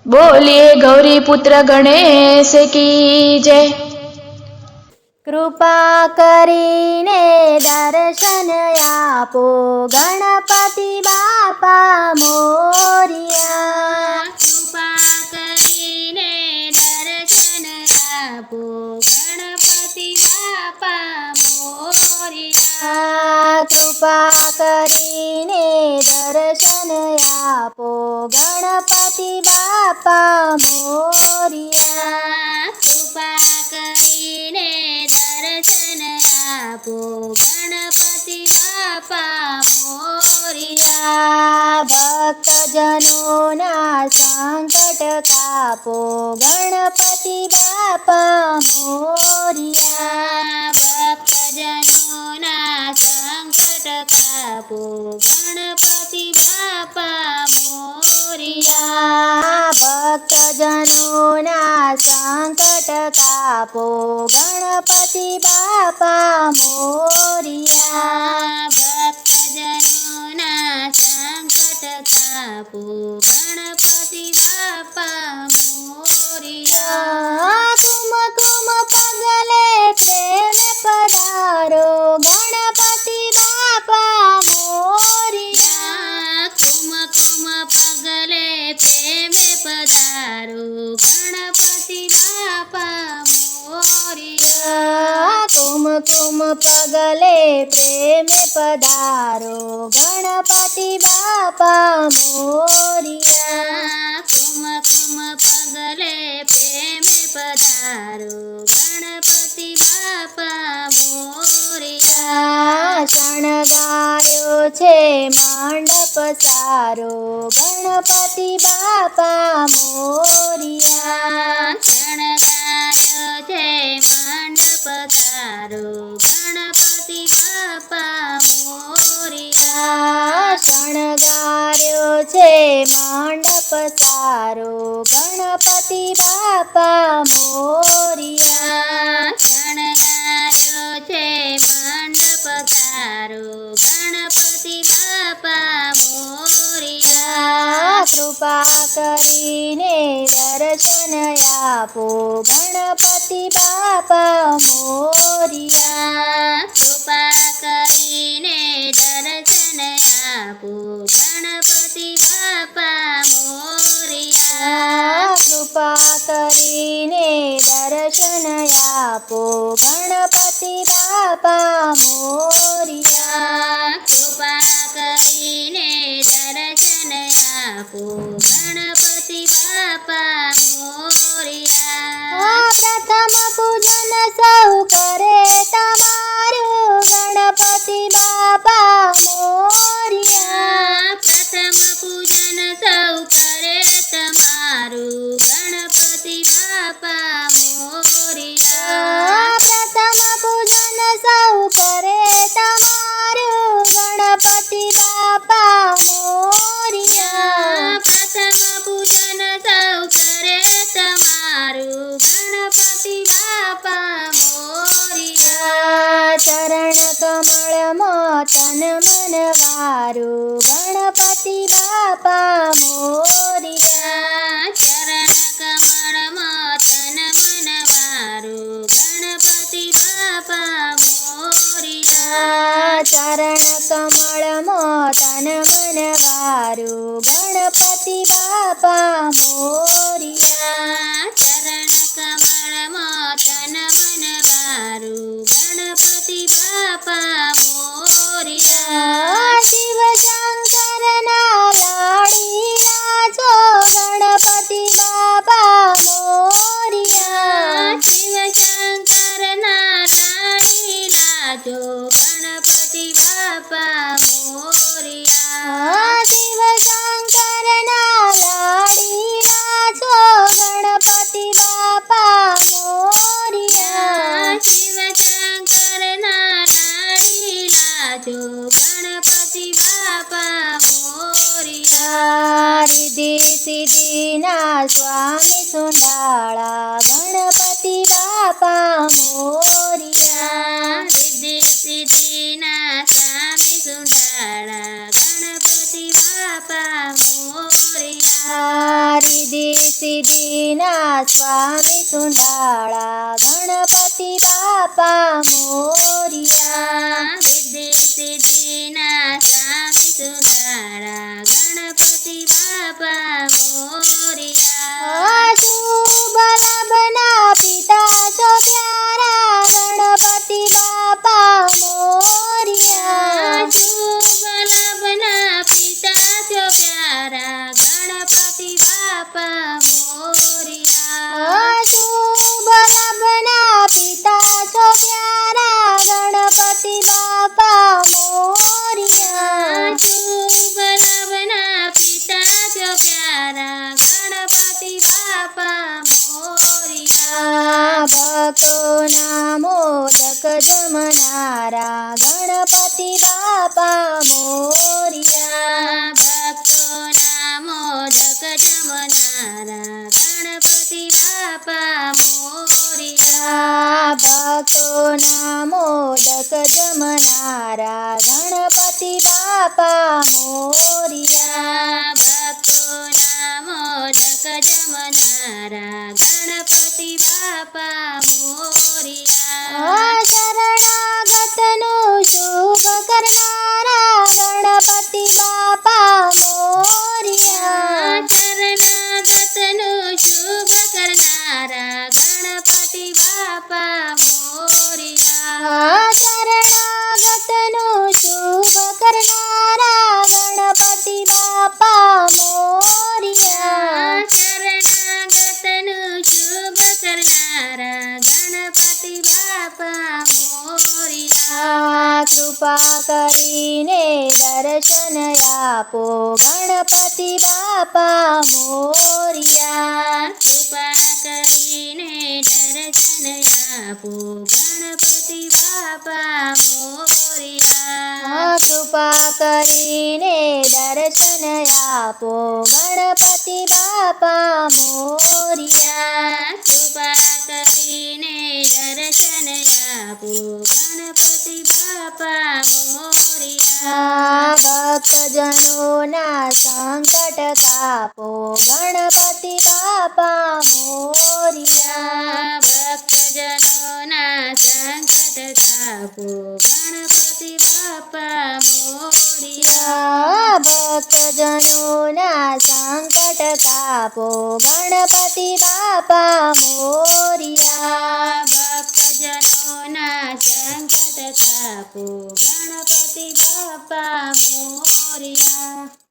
बोलिए गौरी पुत्र गणेश की जय। कृपा करीने दर्शन आपो गणपति बापा मोरिया। कृपा करीने दर्शन आपो गणपति बापा मोरिया। कृपा करीने दर्शन आपो गणपति बापा मोरिया। कृपा करीने दर्शन आपो गणपति बापा मोरिया। भक्तजनोना संकट कापो गणपति बापा मोरिया। भक्तजनोना संकट कापो गणपति बापा मोरिया। भक्तजनोना संकट कापो गणपति बापा मोरिया। भक्तजनोना संकट कापो गणपति बापा मोरिया। कुमकुम पगले प्रेम पधारो गणपति बापा मोरिया। कुमकुम पगले प्रेम पधारो गणपति बापा मोरिया। कुमकुम पगले प्रेम पधारो गणपति बापा मोरिया। कुमकुम पगले प्रेम पधारो गणपति बापा मोरिया। शणगार्यो छे मंडप सारो गणपति बापा मोरिया। शणगार्यो छे मंडप सारो गणपति बापा मोरिया। शणगार्यो छे मंडप सारो गणपति बापा मोरिया। शणगार्यो छे मंडप सारो गणपति बापा मोरिया। कृपा करीने दर्शन आपो गणपति बापा मोरिया। कृपा करीने दर्शन आपो गणपति बापा मोरिया। कृपा करीने दर्शन आपो गणपति बापा मोरिया। कृपा करीने दर्शन आपो गणपति बापा मोरिया। प्रथम पूजन सौ करे तमारू गणपति बापा मोरिया। प्रथम पूजन सौ करे तमारू गणपति बापा मोरिया। प्रथम पूजन सौ करे तमारू गणपति बापा मोरिया। प्रथम पूजन सौ करे तमारू गणपति बापा मोरिया। चरण कमल तन मन वारू गणपति बापा मोरिया। चरण कमल तन मन वारू गणपति बापा मोरिया। चरण कमल तन मन वारू गणपति बापा मोरिया। चरण कमल तन मन वारू गणपति बापा मोरिया। शिव शंकर ना लाड़ी राजो गणपति बापा मोरिया। शिव शंकर ना लाड़ी लाजो गणपति बापा मोरिया। शिव शंकर ना लाड़ी राजो गणपति बापा मोरिया। शिव शंकर ना लाड़ी लाजो गणपति बापा मोरिया। रिद्धि सिद्धि ना स्वामी सुंडाळा गणपति बापा मोरिया। रिद्धि सिद्धि ना स्वामी सुंदरा गणपति बापा मोरिया। रिद्धि સિદ્ધિના સ્વામી સુંડાળા ગણપતિ બાપા મોરિયા. સિદ્ધિ સિદ્ધિના સ્વામી સુંદરા ગણપતિ બાપા મોરિયા. શુભ લાભના પિતા છો પ્યારા ગણપતિ બાપા મોરિયા. શુભ લાભના પિતા છો પ્યારા ગણપતિ બાપા મોરિયા. શુભ લાભના પિતા છો પ્યારા ગણપતિ બાપા મોરિયા. શુભ લાભના પિતા છો પ્યારા ગણપતિ બાપા મોરિયા. ભક્તોના મોદક જમનારા ગણપતિ બાપા મોરિયા. ભક્તોના મોદક જમનારા ગણપતિ બાપા મોરિયા. ભક્તોના મોદક જમનારા ગણપતિ બાપા મોરિયા. ભક્તોના મોદક જમનારા ગણપતિ બાપા મોરિયા. શરણાગતનું શુભ કરનારા ગણપતિ બાપા મોરિયા. શરણાગતનું શુભ કરનારા ગણપતિ બાપા મોરિયા. શરણાગતનું શુભ કરનારા ગણપતિ બાપા મોરિયા. શરણાગતનું શુભ કરનારા ગણપતિ બાપા મોરિયા. કૃપા કરીને દર્શન આપો ગણપતિ બાપા મોરિયા. કૃપા કરીને દર્શન આપો ગણપતિ બાપા મોરિયા. કૃપા કરીને દર્શન આપો ગણપતિ બાપા મોરિયા. કૃપા કરીને દર્શન આપો ગણપતિ બાપા મોરિયા. ભક્તજનોના સંકટ કાપો ગણપતિ બાપા મોરિયા. ભક્તજનોના સંકટ કાપો ગણપતિ બાપા મોરિયા. ભક્તજનોના સંકટ કાપો ગણપતિ બાપા મોરિયા. ભક્તજનોના સંકટ કાપો ગણપતિ બાપા મોરિયા.